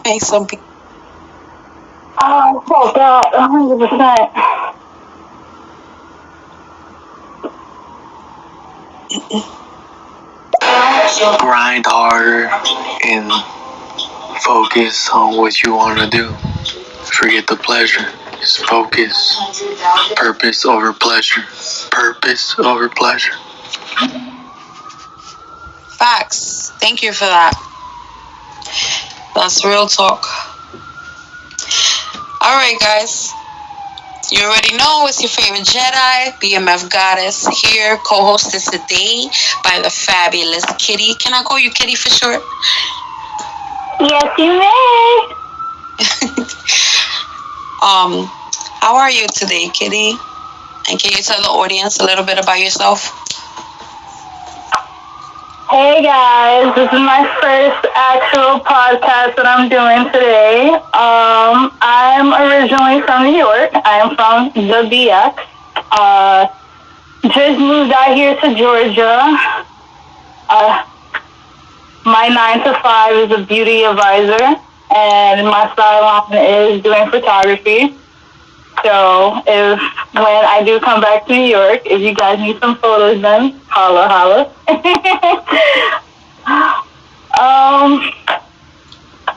Make some people. Oh, so that 100%. Grind harder and focus on what you want to do. Forget the pleasure. Just focus. Purpose over pleasure. Purpose over pleasure. Facts. Thank you for that. That's real talk. Alright, guys. You already know it's your favorite Jedi, BMF Goddess, here, co-hosted today by the fabulous Kitty. Can I call you Kitty for short? Yes, you may. How are you today, Kitty? And can you tell the audience a little bit about yourself? Hey guys, this is my first actual podcast that I'm doing today. I'm originally from New York. I am from the BX. Just moved out here to Georgia. My 9 to 5 is a beauty advisor, and my sideline is doing photography. So when I do come back to New York, if you guys need some photos, then holla.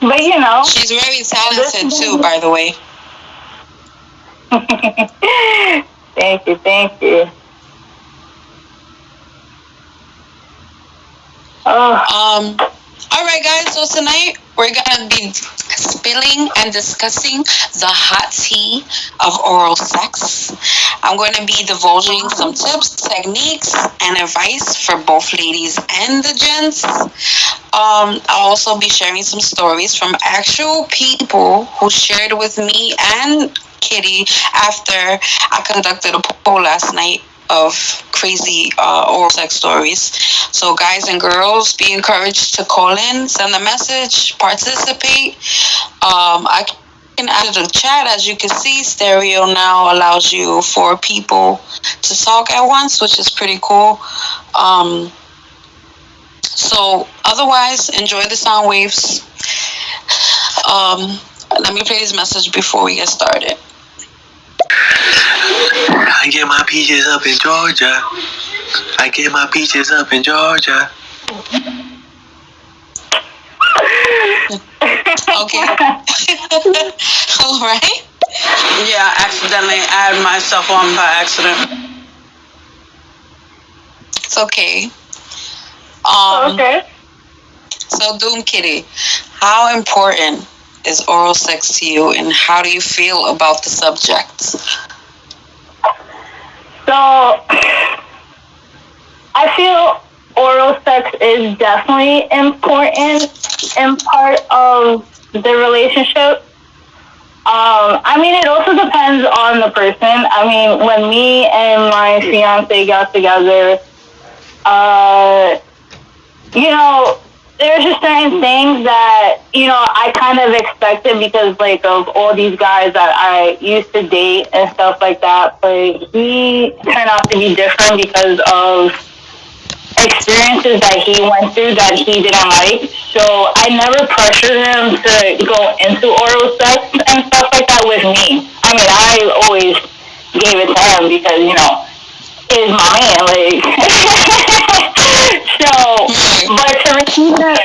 But you know, she's very talented too, by the way. Thank you. All right, guys. So tonight we're gonna be spilling and discussing the hot tea of oral sex. I'm going to be divulging some tips, techniques, and advice for both ladies and the gents. I'll also be sharing some stories from actual people who shared with me and Kitty after I conducted a poll last night of crazy oral sex stories. So guys and girls, be encouraged to call in, send a message, participate. I can add to the chat. As you can see, stereo now allows you 4 people to talk at once, which is pretty cool. So otherwise, enjoy the sound waves. Let me play this message before we get started. I get my peaches up in Georgia. Okay. All right. Yeah, I accidentally added myself on by accident. It's okay. Okay. So, DoomKitty, how important is oral sex to you, and how do you feel about the subject? So, I feel oral sex is definitely important in part of the relationship. I mean, it also depends on the person. I mean, when me and my fiance got together, you know, there's just certain things that, you know, I kind of expected because, like, of all these guys that I used to date and stuff like that. But he turned out to be different because of experiences that he went through that he didn't like. So I never pressured him to go into oral sex and stuff like that with me. I mean, I always gave it to him because, you know, he's my man, like. So, but to receive it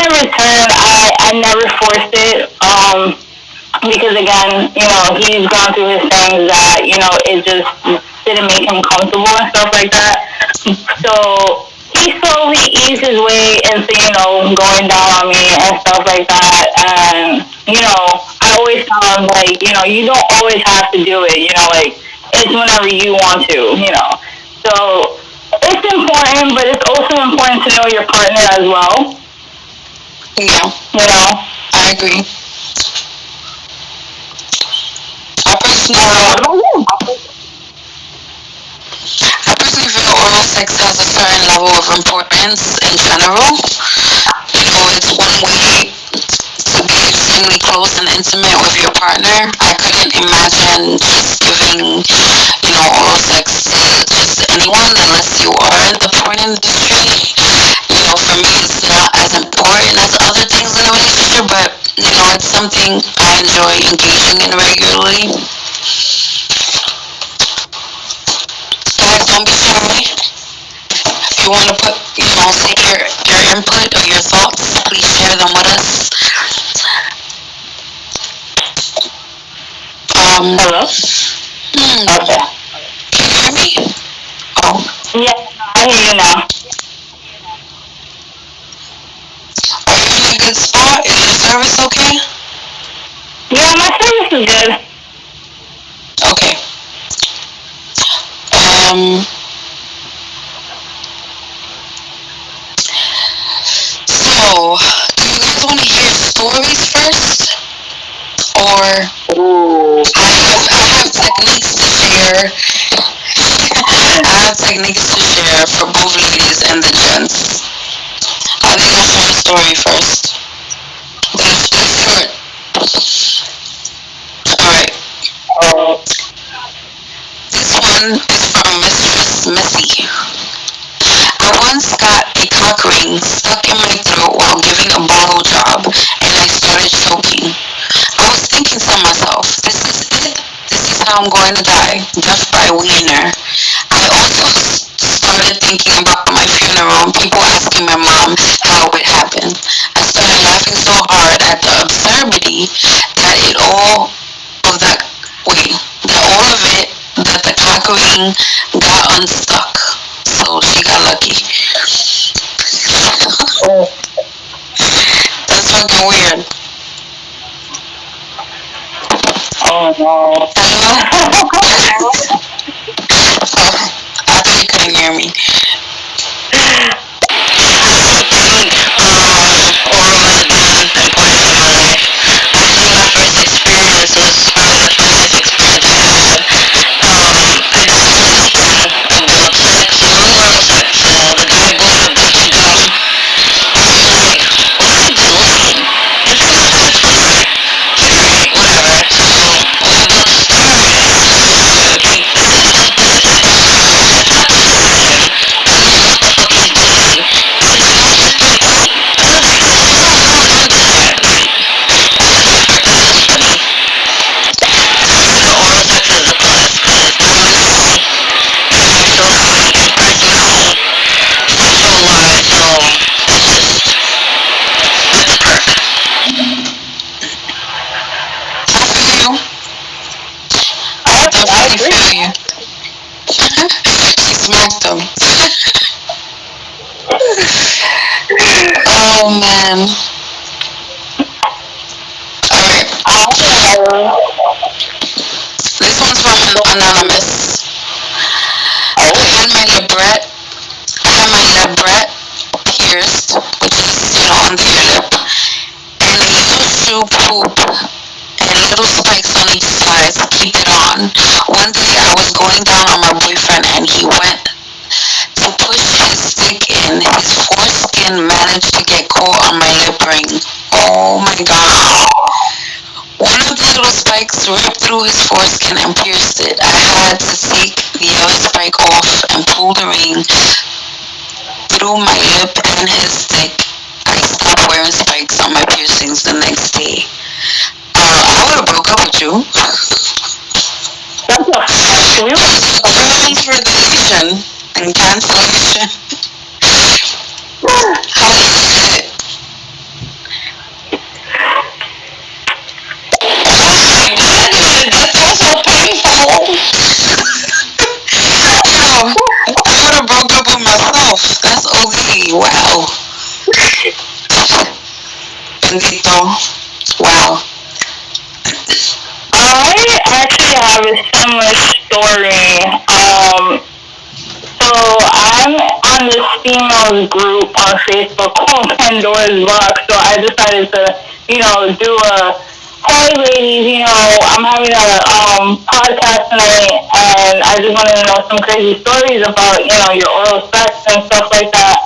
in return, I never forced it. Because again, you know, he's gone through his things that, you know, it just didn't make him comfortable and stuff like that. So he slowly eased his way into, you know, going down on me and stuff like that. And, you know, I always tell him, like, you know, you don't always have to do it, you know, like, it's whenever you want to, you know. So it's important, but it's also important to know your partner as well. Yeah. You know? I agree. I personally feel oral sex has a certain level of importance in general. You know, it's one way to be extremely close and intimate with your partner. I couldn't imagine just giving, you know, oral sex to just anyone unless you are in the porn industry. You know, for me, it's not as important as other things It's something I enjoy engaging in regularly. Guys, don't be shy. If you want to put, say your input or your thoughts, please share them with us. Hello? Okay. Can you hear me? Oh, Yeah, I hear you now. are you in a good spot? Is your service okay? Yeah, my service is good. Okay. Um. So, do you guys want to hear stories first, or Ooh. I have techniques to share. I have techniques to share for both ladies and the gents. I think I'll share a story first, but it's short. All right. Oh. This one is from Mistress Missy. I once got a cock ring stuck in my throat while giving a bottle job, and I started choking. I was thinking to myself, this is it. This is how I'm going to die. Death by wiener. I also started thinking about my funeral and people asking my mom how it happened. I started laughing so hard at the absurdity that it all of that wait that all of it that the cock ring got unstuck. So she got lucky. Oh. That's fucking weird. Oh no. Hello? Oh, I thought you couldn't hear me. Oral has been important in my life. Actually, my first experience was probably the funniest experience I had. I got about sex, oral sex. The guy blew my busted gum. I'm like, what am I doing? It's not that funny. Alright, whatever. So, when the book started, okay, it's not the time. I don't know what the fuck he's doing. He's like, no, just do it quick. I was like, no, don't do that. It was funny. The oral sex is a plus, because now I know if I feel that way in personal, sexual wise, so it's just, it's a perk. I feel you. I I definitely agree. feel you. She smacked him. Oh man. Alright. This one's from Anonymous. I had my libret I had my libret pierced, which is, on the lip, and a little shoe poop and little spikes on each side to keep it on. One day I was going down on my boyfriend and he went to push his stick in. His foreskin managed to get caught on my lip ring. Oh my god. One of the little spikes ripped through his foreskin and pierced it. I had to take the other spike off and pull the ring through my lip and his stick. I stopped wearing spikes on my piercings the next day. I would have broke up with you. That's a fact. We were Grounds for deletion and cancellation. How is it? Oh my goodness, that's also painful. Yo, I would have broke up with myself. That's OD. Wow. Bendito. Wow. I actually have a similar story. So I'm on this females group on Facebook called Pandora's Box. So I decided to, do a hey ladies, I'm having a podcast tonight, and I just wanted to know some crazy stories about your oral sex and stuff like that.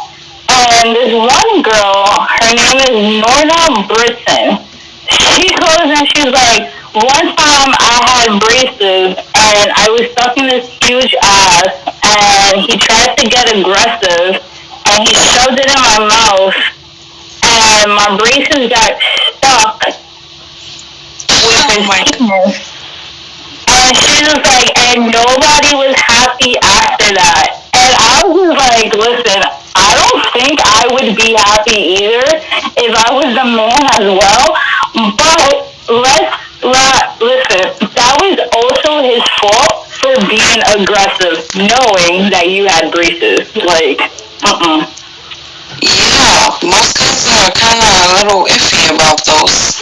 And this one girl, her name is Norna Britton. She goes and she's like, one time I had braces and I was sucking this huge ass, and he tried to get aggressive and he shoved it in my mouth, and my braces got fuck with Oh his my god. penis. And she was like, and nobody was happy after that. And I was like, listen, I don't think I would be happy either if I was the man as well. But let's not listen. That was also his fault for being aggressive, knowing that you had braces. Like, Yeah, most guys are kind of a little iffy about those.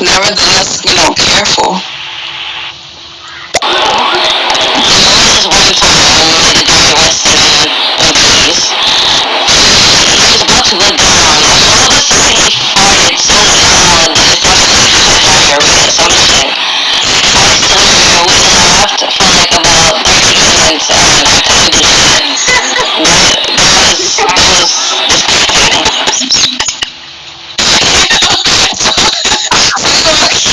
Nevertheless, careful. There was this one time the guy was sitting in place. He was about to go down, and all of a sudden he farted so loud that it fucking had diarrhea or some shit. I stood there, we laughed for like about 30 minutes, and I couldn't do shit. That was disgusting.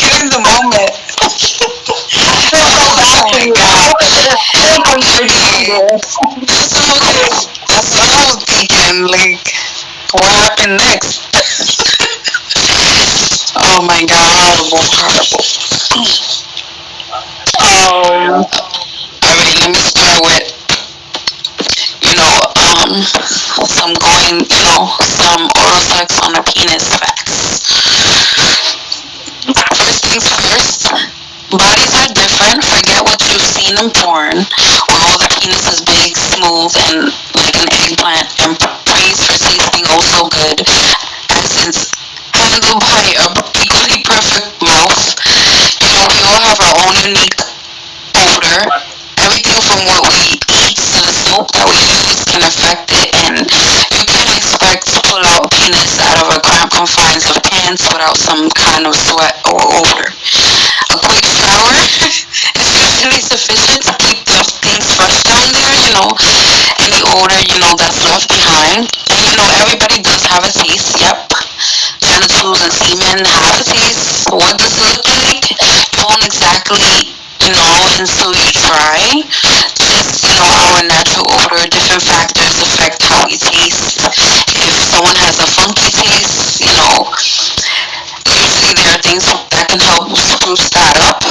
You're in the moment. I feel so bad Oh for my you. I god. was just thinking for you. That's what I was thinking. Like, what happened next? Oh my god, horrible, horrible. Alright, let me start with, some oral sex on the penis facts. First things first, bodies are different. Forget what you've seen in porn, where all the penis is big, smooth, and like an eggplant, and praised for tasting oh so good, as it's handled by a equally perfect mouth. We all have our own unique odor. Everything from what we eat to the soap that we use can affect it, and you can't expect to pull out penis out of a cramped confines of pants without some kind of sweat or odor. A quick shower is usually sufficient to keep the things fresh down there, any odor, that's left behind. And everybody does have a taste, yep. Genitals and semen have a taste. What does it look like? You won't exactly until you try. Just, our natural odor, different factors affect how we taste. If someone has a funky taste, usually there are things that can help spruce that up.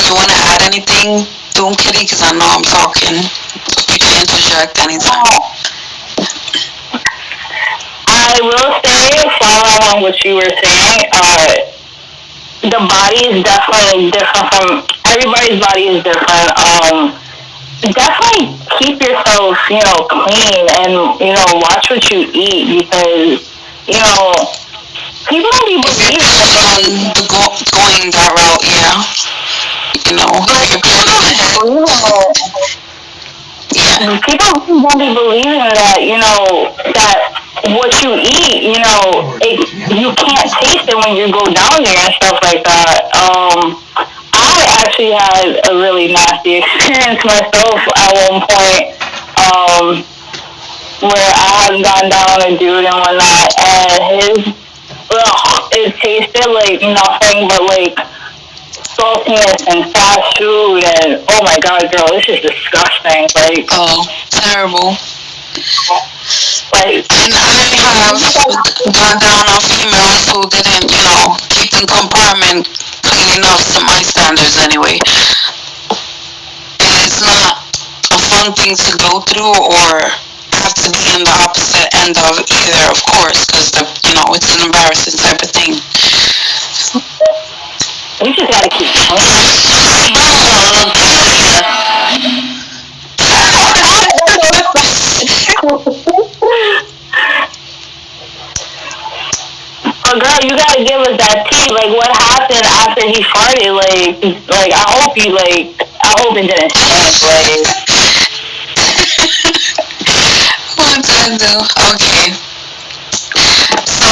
You wanna add anything, DoomKitty? Because I know I'm talking. You can interject anytime. I will say, following on what you were saying, the body is definitely different from everybody's body is different. Definitely keep yourself, clean and watch what you eat because people don't be If you're believing planning on going that route, yeah. If you're planning ahead, yeah. people won't be believing that that what you eat you can't taste it when you go down there and stuff like that. I actually had a really nasty experience myself at one point where I had gone down on a dude and whatnot, and it tasted like nothing but like saltiness and fast food, and oh my god, girl, this is disgusting. Like, Oh, terrible. like And I have gone down on females who didn't, keep the compartment clean enough to my standards anyway. And it's not a fun thing to go through or have to be in the opposite end of either, of course, because it's an embarrassing type of thing. we just gotta keep But girl, you gotta give us that tea. Like, what happened after he farted? Like I hope it didn't stink. Like, What did I do? Okay. So,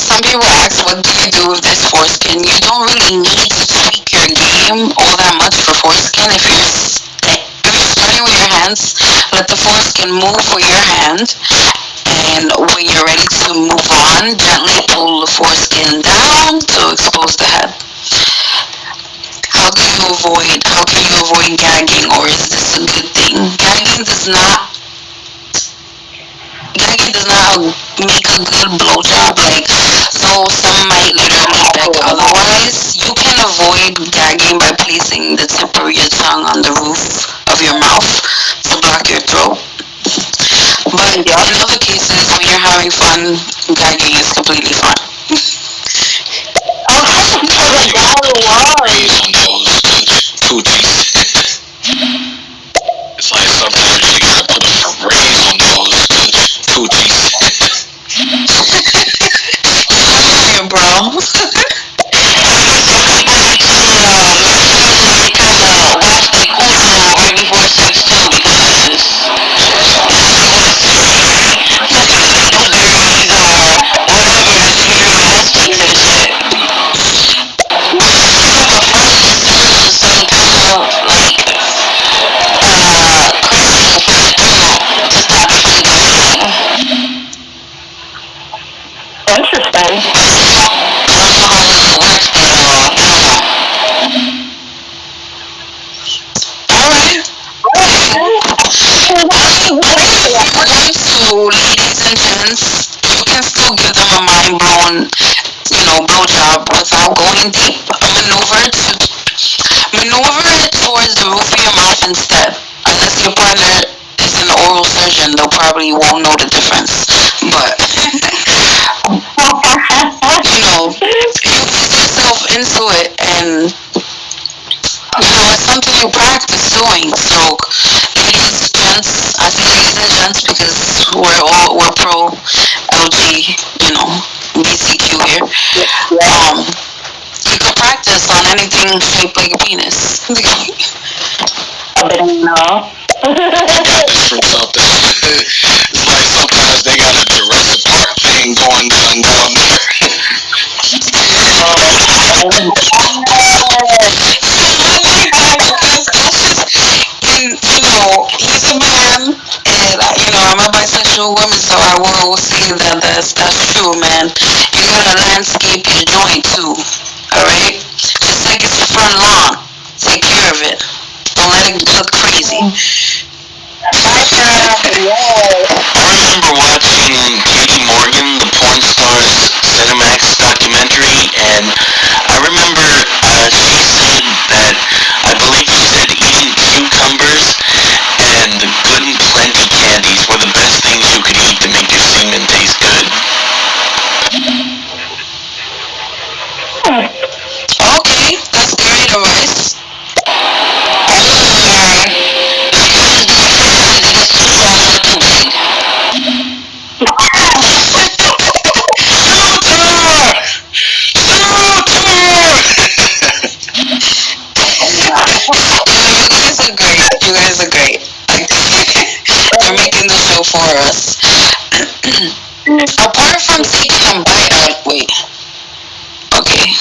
some people ask, what do you do with this foreskin? You don't really need to tweak your game all that much for foreskin. If you're starting with your hands, let the foreskin move with your hand. And when you're ready to move on, gently pull the foreskin down to expose the head. How can you avoid gagging, or is this a good thing? Gagging make a good blowjob, like, so some might literally beg otherwise, you can avoid gagging by placing the tip of your tongue on the roof of your mouth to block your throat. But in other cases, when you're having fun, gagging is completely fine. Raise on those coochies. It's like sometimes you gotta put a raise on those coochies. Yeah, bro. Right before sex too, because Alright. So, ladies and gents, you can still give them a mind blown, blowjob without going deep. Maneuver it towards the roof of your mouth instead. Unless your partner is an oral surgeon, they'll probably won't know the difference. But you ease yourself into it, and it's something you practice doing. So, ladies, gents, I say ladies and gents because we're pro LG, BCQ here. You can practice on anything shaped like a penis. No. Practice from something. It's like sometimes they got a Jurassic Park thing going on down there. And he's a man, and I'm a bisexual woman, so I will say that that's true, man. You gotta landscape your joint too, all right? Just like it's your front lawn, take care of it. Don't let it look crazy. I remember watching Katie Morgan, the porn star's Cinemax documentary, and I remember she said that, I believe she said eating cucumbers and good and plenty candies were the best things you could eat to make your semen taste good. Okay, that's great advice. You guys are great. You're making the show for us. Apart from taking a bite out, wait. Okay.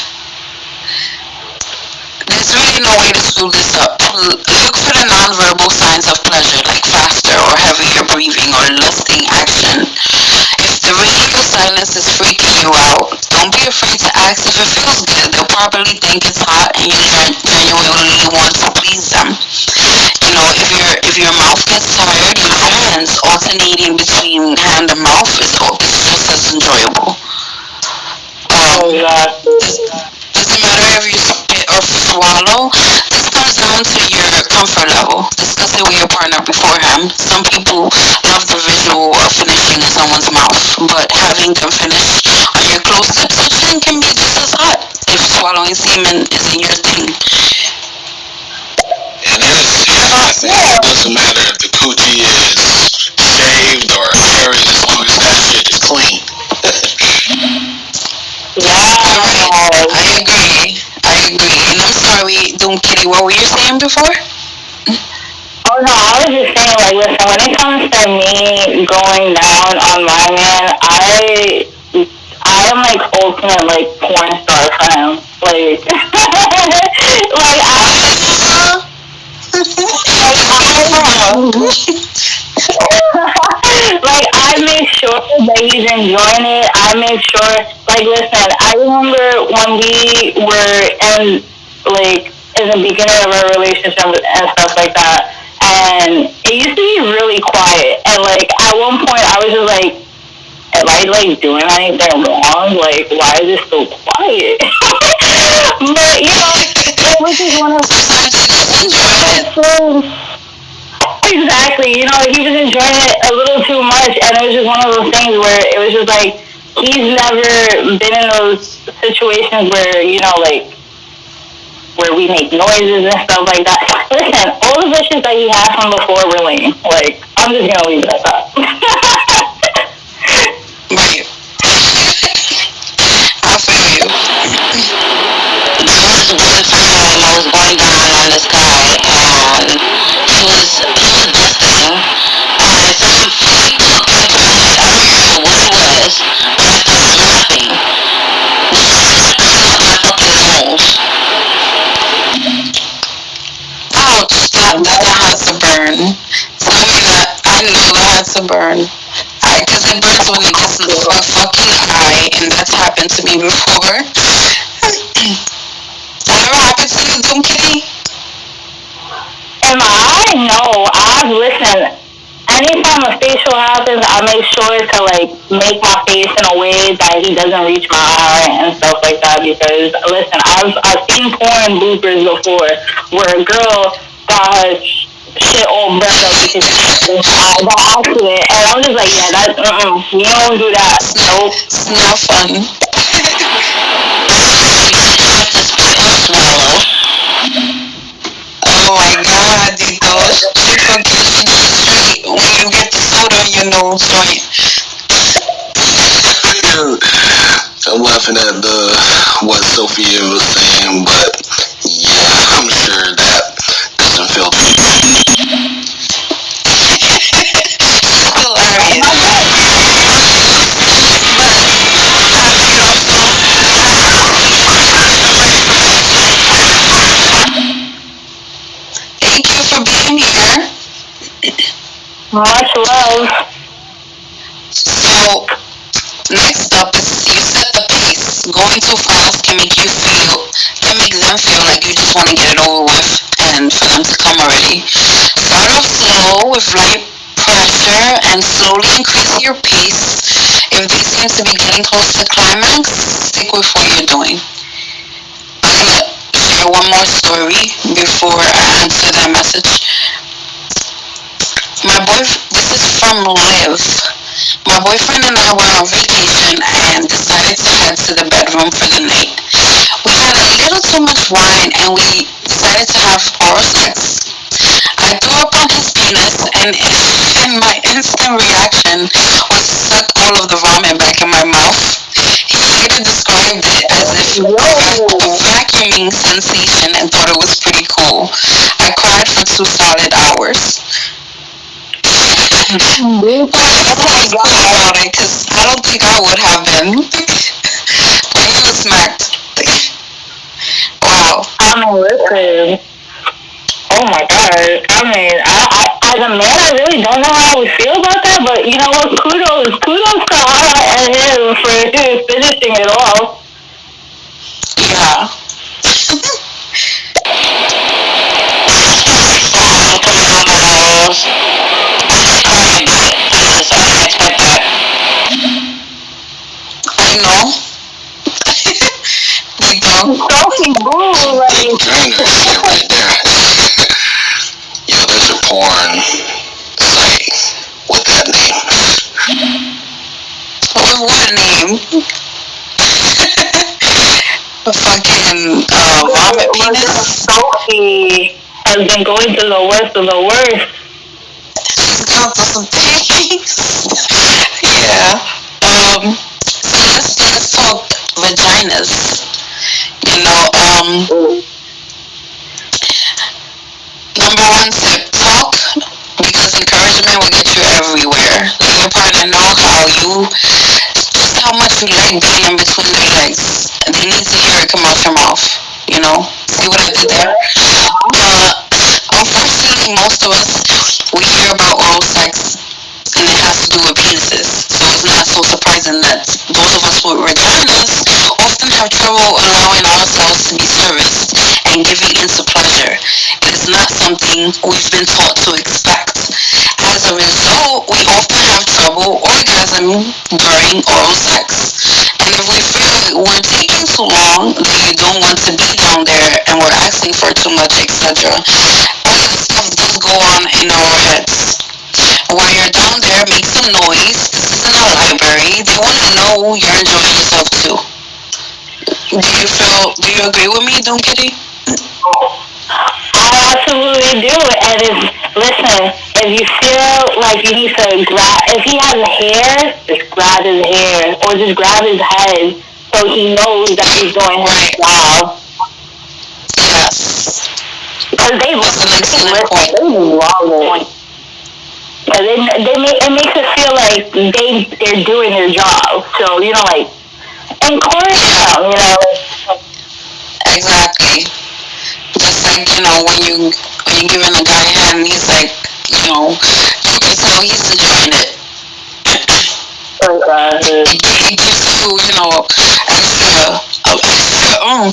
There's really no way to screw this up. Look for the nonverbal signs of pleasure, like faster or heavier breathing or lusting action. If the radio silence is freaking you out, don't be afraid to ask if it feels good. They'll probably think it's hot and you genuinely want to please them. If your mouth gets tired, use your hands. Alternating between hand and mouth is just as enjoyable. Doesn't matter if you spit or swallow. This comes down to your comfort level. Discuss it with your partner beforehand. Some people love the visual of finishing in someone's mouth, but having them finish on your close lip section can be just as hot if swallowing semen isn't your thing. And I think it doesn't matter if the coochie is shaved or hairy as long as that shit is clean. I agree. And I'm sorry, DoomKitty, what were you saying before? Oh no, I was just saying, like, listen, when it comes to me going down on my man, I am like ultimate like porn star for him. Like, like I make sure that he's enjoying it. I make sure, like, listen, I remember when we were in the beginning of our relationship and stuff like that, and it used to be really quiet. And like at one point, I was just like, am I like doing anything wrong? Like, why is it so quiet? But you know, it was just one of Sometimes you just enjoy it. those things. Exactly. You know, he was enjoying it a little too much, and it was just one of those things where it was just like he's never been in those situations where like where we make noises and stuff like that. Listen, all the wishes that he had from before were lame. Like, I'm just gonna leave it at that. Right. I feel you. There was one time I was going down on this guy, and he was dusting, and some fake look into my head. I don't remember what it was, but I started laughing. Out my fucking nose. Ouch, that had to burn. Tell me that. I know that had to burn. Because it burns when it gets in the fucking eye, and that's happened to me before. That ever happened to you, DoomKitty? Am I? No. Listen, anytime a facial happens, I make sure to like make my face in a way that he doesn't reach my eye and stuff like that. Because listen, I've seen porn bloopers before where a girl got her shit all burned up because by accident, and I'm just like, yeah, that you don't do that. Nope. It's not fun. You have to spit or swallow. Oh my god, Dito. She forgets you straight when you get the soda in your nose, right? I'm laughing at what Sophia was saying, but yeah, I'm sure that doesn't feel Hilarious. Thank you for being here. Much love. So, next up is you set the pace. Going too fast can make them feel like you just want to get it over with and for them to come already. Start off slow with light pressure and slowly increase your pace. If they seem to be getting close to climax, stick with what you're doing. I'm gonna share one more story before I answer that message. This is from Liv. My boyfriend and I were on vacation and decided to head to the bedroom for the night. We had a little too much wine and we decided to have oral sex. I threw up on his penis and my instant reaction was to suck all of the vomit back in my mouth. He later described it as if a vacuuming sensation and thought it was pretty cool. I cried for 2 solid hours. What's cool about it? Because I don't think I would have been. But he was smacked. Wow. I mean, listen. Oh my god. I mean, as a man, I really don't know how I would feel about that, but you know what? Kudos to Hara and him for finishing it off. Yeah. I know. We don't. Sophie Boo, like. Trainer shit right there. Yo, there's a porn site with that name. With what name? A fucking vomit penis. Sophie has been going to the worst of the worst. She's gone through some things. Yeah. So let's talk vaginas. You know, number one tip, talk, because encouragement will get you everywhere. Let your partner know just how much you like being in between their legs. They need to hear it come out your mouth. You know, see what I did there? Unfortunately, most of us, we hear about oral sex and it has to do with penises. So it's not so surprising that those of us with vaginas often have trouble allowing ourselves to be serviced and giving into pleasure. It is not something we've been taught to expect. As a result, we often have trouble orgasming orgasm during oral sex. And if we feel we're taking too long, then you don't want to be down there and we're asking for too much, etc. All of this stuff does go on in our heads. While you're down there, make some noise. This isn't a library. They want to know you're enjoying yourself too. Do you agree with me, DoomKitty? I absolutely do. And listen, if you feel like you need to grab, if he has hair, just grab his hair or just grab his head so he knows that he's doing his Right. job. Yes. Because they That's an excellent listen, point. they love it. Because it makes it feel like they're doing their job. So, like, encourage Yeah, them, exactly. Just like, when you're giving a guy a hand, he's like, you can tell he's enjoying it. It gives you, extra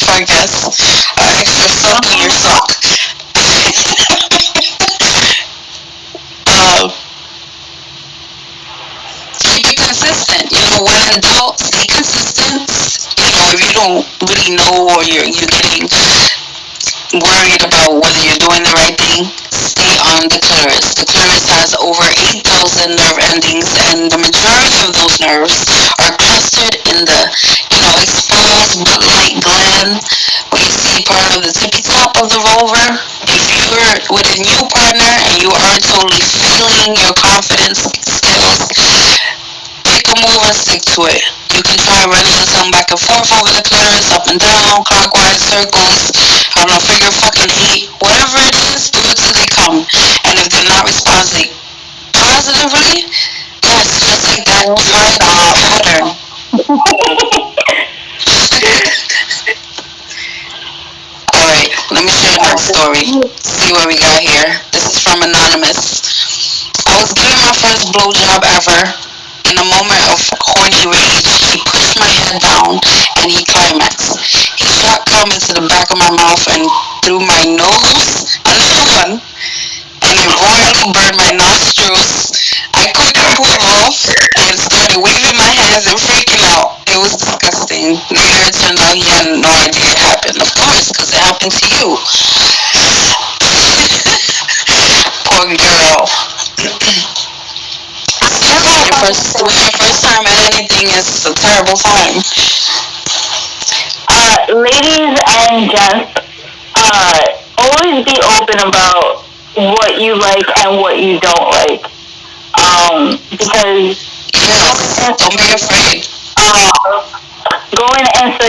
I guess, extra suck in your sock. uh, Keep it consistent. When in doubt, stay consistent. If you don't really know or you're getting worried about whether you're doing the right thing, stay on the clitoris. The clitoris has over 8,000 nerve endings, and the majority of those nerves are clustered in the, exposed butt-like gland, where you see part of the tippy top of the vulva. If you're with a new partner and you aren't totally feeling your confidence skills, pick a move and stick to it. You can try running your tongue back and forth over the clitoris, up and down, clockwise, circles, I don't know, figure fucking eight, whatever it is, do it till they come. And if they're not responding positively, yes, just like that, try the pattern. Alright, let me share another story. See what we got here. This is from Anonymous. I was giving my first blowjob ever. In a moment of horny rage, he pushed my head down and he climaxed. He shot cum into the back of my mouth and through my nose, another one, and it royally burned my nostrils. I couldn't move off and started waving my hands and freaking out. It was disgusting. Later it turned out he had no idea it happened. Of course, because it happened to you. Poor girl. When your first time at anything is a terrible time. Ladies and gents, always be open about what you like and what you don't like. Because Yes, don't be afraid. going into,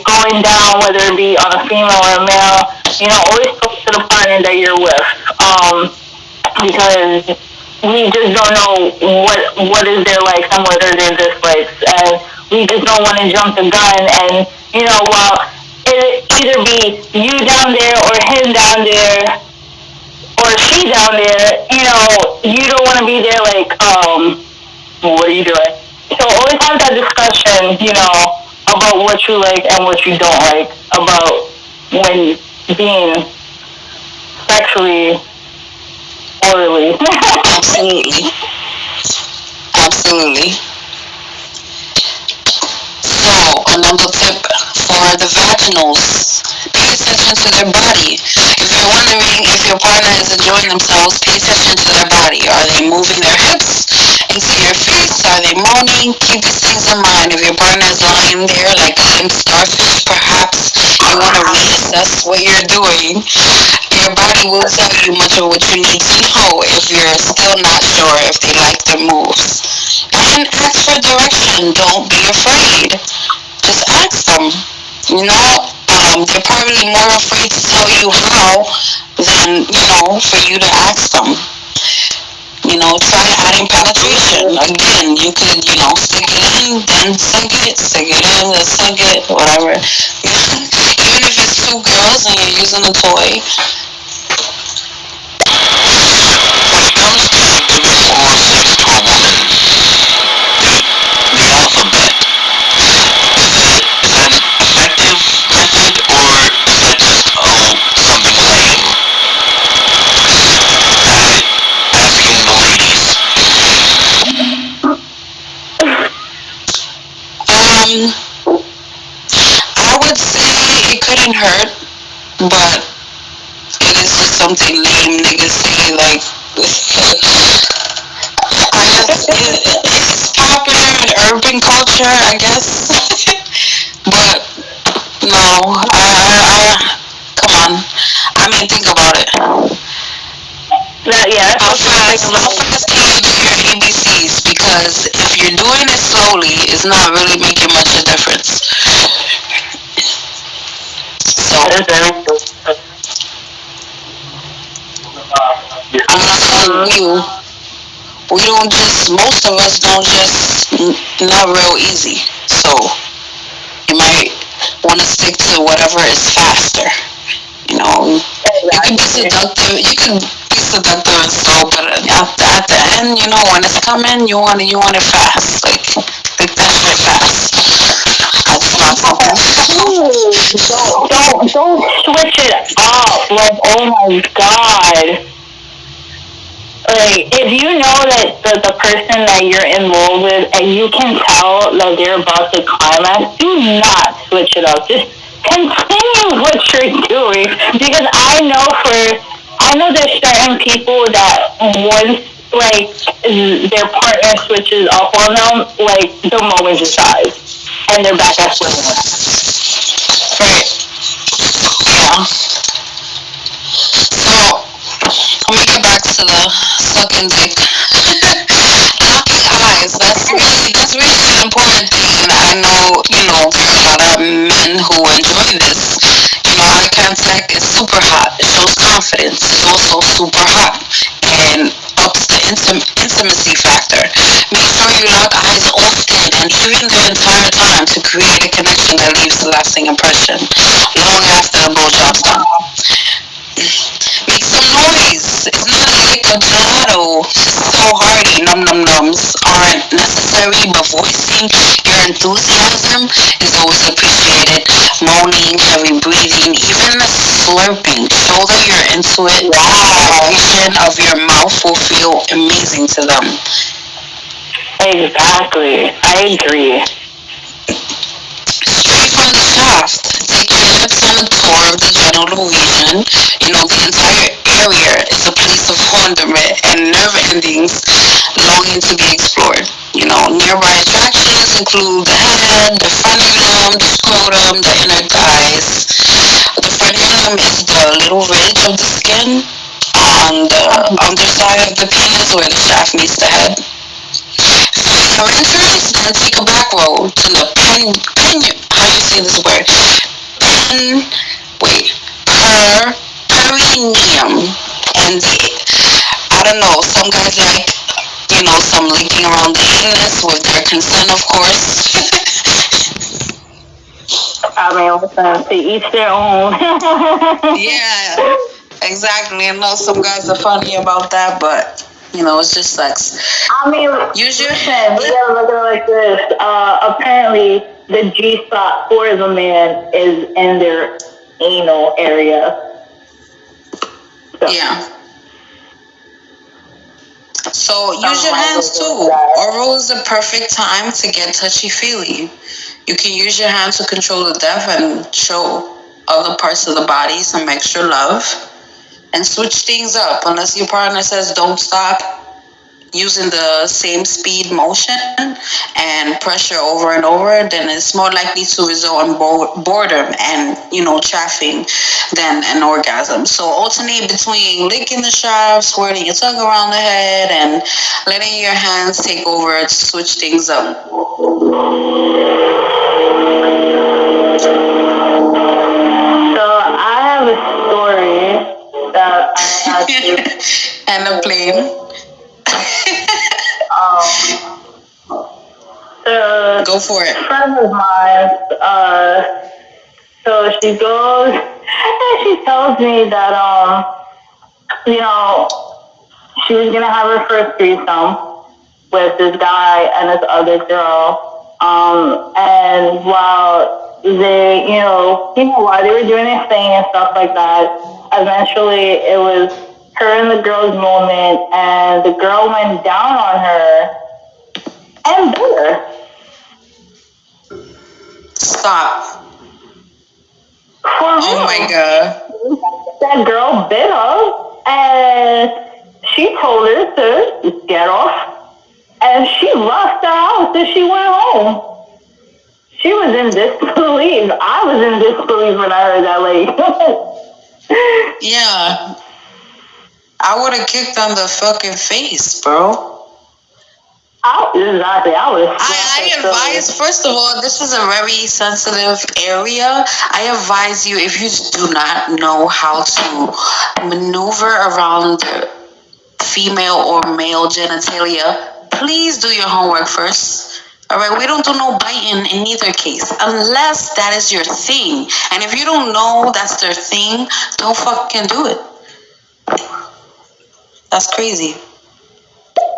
going down, whether it be on a female or a male, always talk to the partner that you're with. Because we just don't know what is their likes and what are their dislikes. And we just don't want to jump the gun and, well, it either be you down there or him down there or she down there, you don't want to be there like, what are you doing? So always have that discussion, about what you like and what you don't like about when being sexually orderly. Absolutely. Absolutely. So, another tip for the vaginals. Pay attention to their body. If you're wondering if your partner is enjoying themselves, pay attention to their body. Are they moving their hips into your face? Are they moaning? Keep these things in mind. If your partner is lying there like a limp starfish, perhaps you want to reassess what you're doing. Your body will tell you much of what you need to know if you're still not sure if they like their moves. And ask for direction. Don't be afraid. Just ask them. They're probably more afraid to tell you how than, for you to ask them. Try adding penetration. Again, you could, stick it in, then suck it, stick it in, then suck it, whatever. Even if it's two girls and you're using a toy. When it comes to giving oral sex to a woman, the alphabet, is that an effective method or is that just something lame? Asking the ladies. I would say it couldn't hurt, but it is just something lame niggas say. Like, I guess it's popular in urban culture, I guess. But no, come on. I mean, think about it. Yeah, How that's what I'm fast, thinking how about. fast can you do your ABCs? Because if you're doing it slowly, it's not really making much of a difference. So, That is very true. I'm not saying we don't just, most of us don't just, not real easy. So, you might want to stick to whatever is faster. You know, you can be Exactly. seductive. You can be seductive and slow, but at the end, you know, when it's coming, you want it fast. Like that shit fast. That's not something. Don't switch it up. Like, oh my god. Like, if you know that the person that you're involved with and you can tell that they're about to climax, do not switch it up. Just continue what you're doing. Because I know there's certain people that once, like, their partner switches up on them, like, the moment just dies. And they're back at square one. Right. Yeah. So, let me get back to the sucking dick. Locking eyes. That's really an important thing. And I know, a lot of men who enjoy this. Eye contact is super hot. It shows confidence. It's also super hot and ups the intimacy factor. Make sure you lock eyes often and even the entire time to create a connection that leaves a lasting impression long after the blowjob's done. Make some noise. It's not like a gelato. So hearty. Num num nums aren't necessary, but voicing your enthusiasm is always appreciated. Moaning, heavy breathing, even slurping. Show that you're into it. The vibration of your mouth will feel amazing to them. Exactly. I agree. Straight from the shaft. Take your lips on a tour of the genital region. The entire area is a place of wonderment and nerve endings longing to be explored. Nearby attractions include the head, the frenulum, the scrotum, the inner thighs. The frenulum is the little ridge of the skin on the underside of the penis where the shaft meets the head. For interest, then take a back road to the how do you say this word? Pen, wait, perineum. And I don't know, some guys like, some licking around the anus with their consent, of course. I mean, listen, to each their own. Yeah, exactly. I know some guys are funny about that, but it's just sex. I mean, Use your listen, we gotta look at it like this. Apparently, the G spot for the man is in their anal area. So, yeah. So use your might hands as well too. do that. Oral is the perfect time to get touchy feely. You can use your hand to control the depth and show other parts of the body some extra love. And switch things up. Unless your partner says don't stop using the same speed motion and pressure over and over, then it's more likely to result in boredom and chaffing than an orgasm. So alternate between licking the shaft, squirting your tongue around the head, and letting your hands take over to switch things up. So I have a story that I actually And a plane. so Go for it. a friend of mine, so she goes and she tells me that she was gonna have her first threesome with this guy and this other girl. And while while they were doing their thing and stuff like that, eventually it was her and the girl's moment, and the girl went down on her and bit her. stop. For Oh my real. god. That girl bit her, and she told her to get off, and she left the house and she went home. She was in disbelief. I was in disbelief when I heard that lady. Yeah. I would have kicked on the fucking face, bro. Exactly. I would have I advise, first of all, this is a very sensitive area. I advise you, if you do not know how to maneuver around the female or male genitalia, please do your homework first. All right, we don't do no biting in either case, unless that is your thing. And if you don't know that's their thing, don't fucking do it. That's crazy.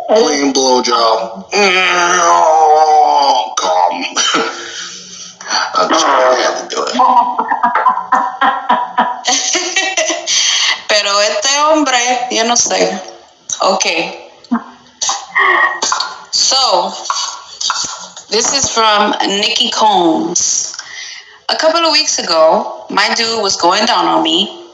Clean blowjob. Come. I'm just gonna have to do it. Pero este hombre, yo no sé. Okay. So, this is from Nikki Combs. A couple of weeks ago, my dude was going down on me.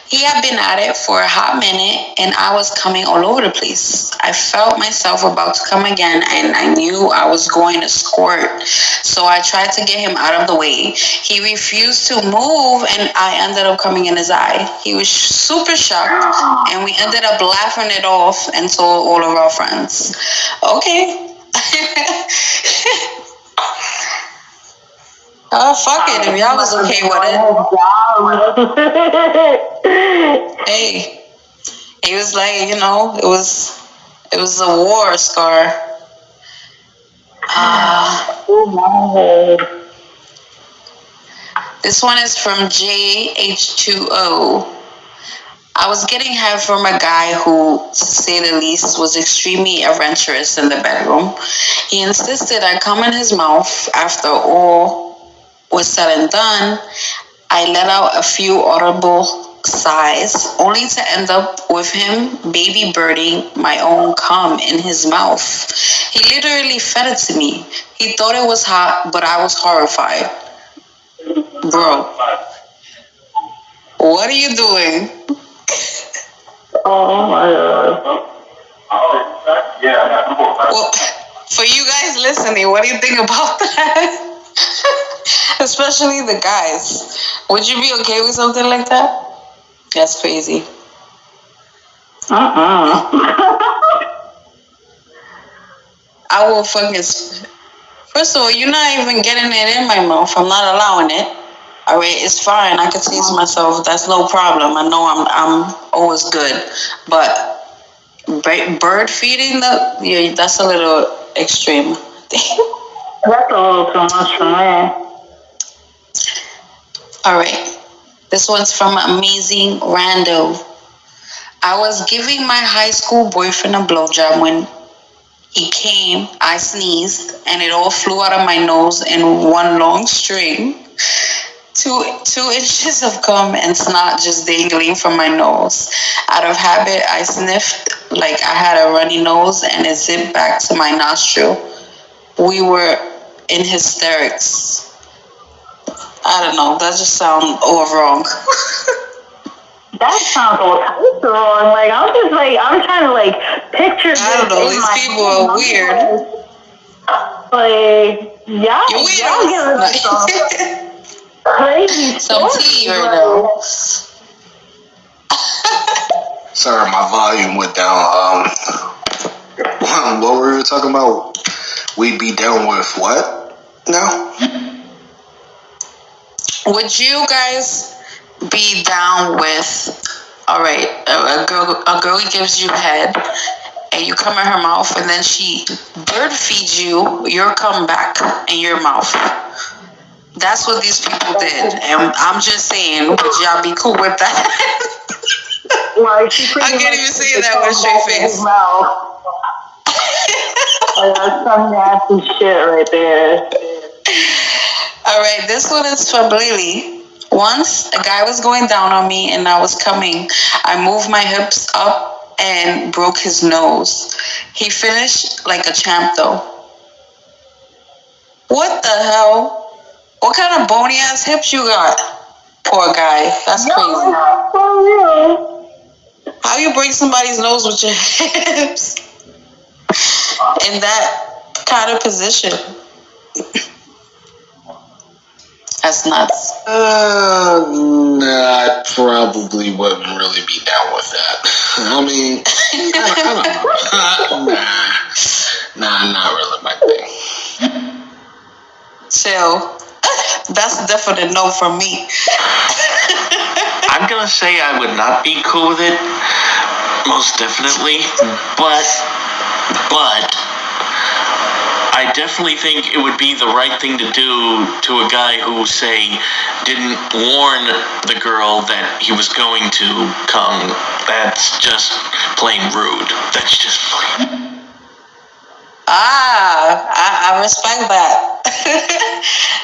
He had been at it for a hot minute, and I was coming all over the place. I felt myself about to come again, and I knew I was going to squirt. So I tried to get him out of the way. He refused to move, and I ended up coming in his eye. He was super shocked, and we ended up laughing it off and told all of our friends. Okay. Fuck it, if y'all was okay with it. Hey, he was like, it was a war scar. This one is from JH2O. I was getting head from a guy who, to say the least, was extremely adventurous in the bedroom. He insisted I come in his mouth. After all was said and done, I let out a few audible sighs, only to end up with him baby birding my own cum in his mouth. He literally fed it to me. He thought it was hot, but I was horrified. Bro, what are you doing? Oh my god. Well, for you guys listening, what do you think about that? Especially the guys. Would you be okay with something like that? That's crazy. I will fucking... First of all, you're not even getting it in my mouth. I'm not allowing it. All right, it's fine. I can taste myself. That's no problem. I know I'm always good. But bird feeding, that's a little extreme. That's a little too much for me. All right. This one's from Amazing Rando. I was giving my high school boyfriend a blowjob when he came. I sneezed, and it all flew out of my nose in one long string. 2 inches of cum and snot just dangling from my nose. Out of habit, I sniffed like I had a runny nose, and it zipped back to my nostril. We were in hysterics. I don't know. That just sounds all wrong. That sounds all kinds of wrong. Like, I'm trying to, picture this. I don't know. These people are weird. Y'all give us some crazy some tea right now. Sorry, my volume went down. What were we talking about? We'd be down with what now? Would you guys be down with, all right, a girl gives you head, and you come in her mouth, and then she bird feeds you your cum back in your mouth? That's what these people did, and I'm just saying, would y'all be cool with that? I can't even say that with a straight face. That's some nasty shit right there. All right, this one is from Lily. Once, a guy was going down on me and I was coming. I moved my hips up and broke his nose. He finished like a champ, though. What the hell? What kind of bony ass hips you got? Poor guy. That's crazy. For real. How you break somebody's nose with your hips in that kind of position? That's nuts. I probably wouldn't really be down with that. I mean, I don't know. Nah, not really my thing. Chill. That's a definite no from me. I'm gonna say I would not be cool with it, most definitely, but I definitely think it would be the right thing to do to a guy who, say, didn't warn the girl that he was going to come. That's just plain rude. That's just plain. I respect that.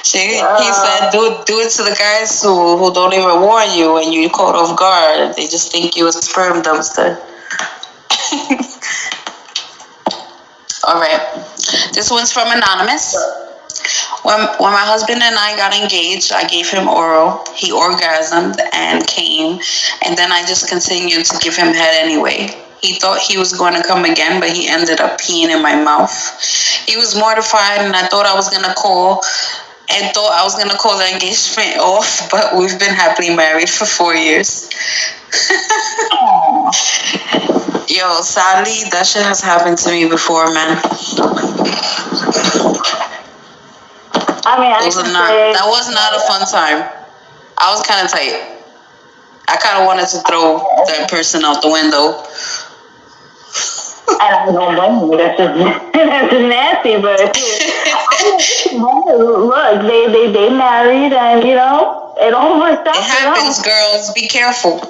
He said, do it to the guys who don't even warn you when you caught off guard. They just think you a sperm dumpster. All right. This one's from Anonymous. When my husband and I got engaged, I gave him oral. He orgasmed and came, and then I just continued to give him head anyway. He thought he was going to come again, but he ended up peeing in my mouth. He was mortified, and I thought I was going to call the engagement off, but we've been happily married for 4 years. Yo, sadly, that shit has happened to me before, man. I mean, that was not a fun time. I was kind of tight. I kind of wanted to throw that person out the window. And I don't blame you. That's just nasty. But look, they married, and you know it all worked out. It happens, girls. Be careful.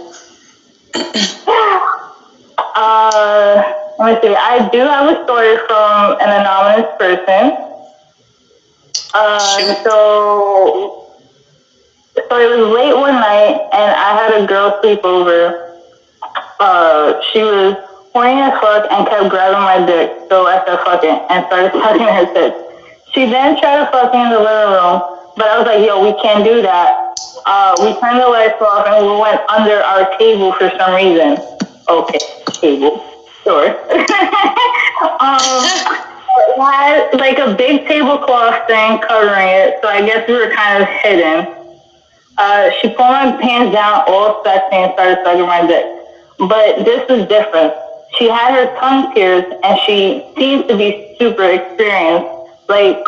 Let me see. I do have a story from an anonymous person. So it was late one night, and I had a girl sleep over. She was horny as fuck and kept grabbing my dick, so I said fuck it and started sucking her tits. She then tried to fuck me in the living room, but I was like, yo, we can't do that. We turned the lights off and we went under our table for some reason. Okay, table. Sure. It had like a big tablecloth thing covering it, so I guess we were kind of hidden. She pulled my pants down all sexy and started sucking my dick. But this was different. She had her tongue pierced and she seemed to be super experienced. Like,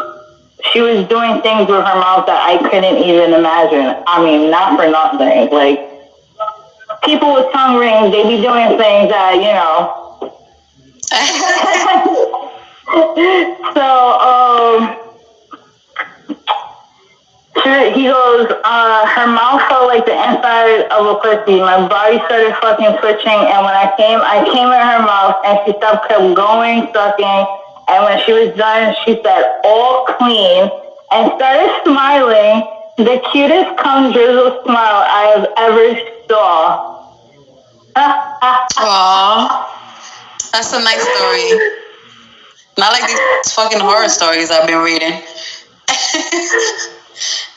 she was doing things with her mouth that I couldn't even imagine. I mean, not for nothing. Like, people with tongue rings, they be doing things that, you know. He goes, her mouth felt like the inside of a pussy. My body started fucking twitching, and when I came in her mouth, and she kept going, sucking, and when she was done, she said, all clean, and started smiling, the cutest cum drizzle smile I have ever saw. Aww. That's a nice story. Not like these fucking horror stories I've been reading.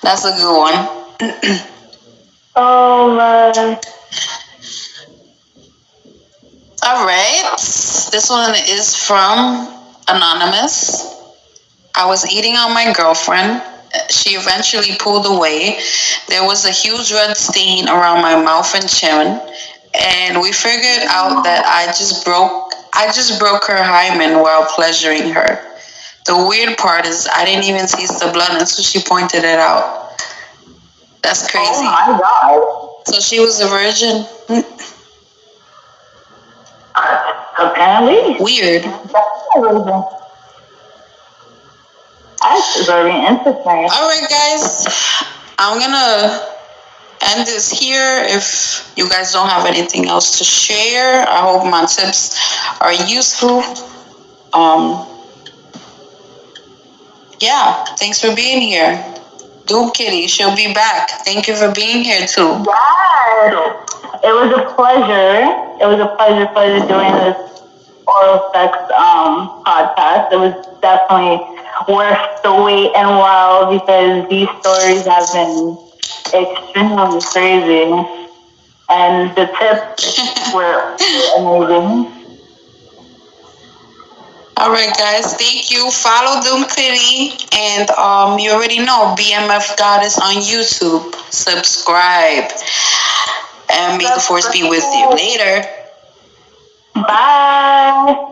That's a good one. Oh, man. All right. This one is from Anonymous. I was eating on my girlfriend. She eventually pulled away. There was a huge red stain around my mouth and chin, and we figured out that I just broke her hymen while pleasuring her. The weird part is I didn't even taste the blood until she pointed it out. That's crazy. Oh my God. So she was a virgin? Apparently. Weird. That's very interesting. All right, guys. I'm going to end this here. If you guys don't have anything else to share, I hope my tips are useful. Yeah, thanks for being here. DoomKitty, she'll be back. Thank you for being here too. Yes, it was a pleasure. It was a pleasure doing this oral sex podcast. It was definitely worth the wait and wow, because these stories have been extremely crazy, and the tips were amazing. All right, guys. Thank you. Follow DoomKitty, and you already know BMF Goddess on YouTube. Subscribe, and may the force be with you. Later. Bye.